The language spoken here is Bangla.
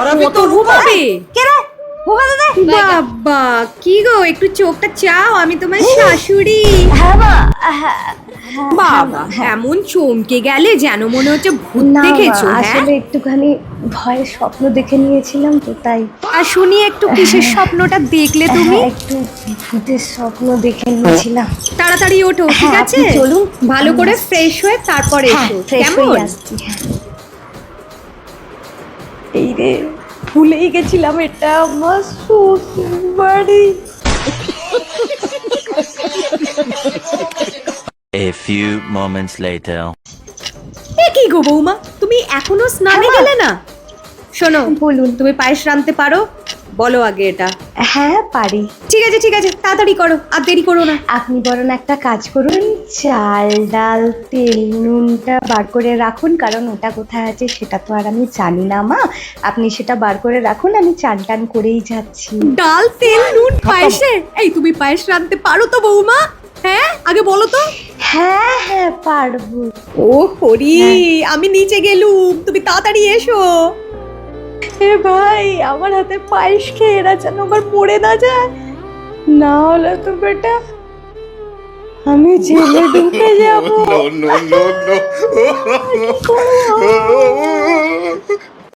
আর কত ঘুমাবে? বাবা কি গো, একটু চোখটা চাও, আমি তোমার শাশুড়ি। হ্যাঁ মা, বাবা এমন চমকে গেলে যেন মনে হচ্ছে ভূত না মা, দেখেছো। হ্যাঁ, আসলে একটুখানি ভয়ের স্বপ্ন দেখে নিয়েছিলাম তো তাই। আর শুনি একটু কিসের স্বপ্নটা দেখলে তুমি? হ্যাঁ, একটু ভূতের স্বপ্ন দেখে নিয়েছিলাম। তাড়াতাড়ি ওঠো, ঠিক হ্যাঁ, আছে? আপনি চলুন, ভালো আমি করে আসছি। ফ্রেশ হয়ে তারপরে হ্যাঁ, এসো, ফ্রেশ কেমন? হয়ে আসছি। এই রে, ভুলেই গেছিলাম এটা আমার শ্বশুর বাড়ি। A few moments later. এ কি গো বৌমা, তুমি এখনো স্নানে হ্যাঁ, মা। গেলে না? শোনো, বলুন। তুমি পায়েস রাঁধতে পারো? বলো আগে এটা। হ্যাঁ পারি। ঠিক আছে ঠিক আছে, তাড়াতাড়ি করো, আর দেরি করো না। আপনি বরং একটা কাজ করুন, চাল ডাল তেল নুনটা বার করে রাখুন, কারণ ওটা কোথায় আছে সেটা তো আর আমি জানি না মা। আপনি সেটা বার করে রাখুন, আমি চান টান করেই যাচ্ছি। ডাল তেল নুন পায়েসে? এই তুমি পায়েস রাঁধতে পারো তো বৌমা? হ্যাঁ আগে বলো তো। হ্যাঁ হ্যাঁ পারবো। ও হরি, হ্যাঁ। আমি নিচে গেলুম, তুমি তাড়াতাড়ি এসো। এ ভাই, আমার হাতে পায়েস খেয়ে এরা যেন আবার মরে না যায়, না হলে তো বেটা আমি জেলে ঢুকে যাবো। No, no, no, no.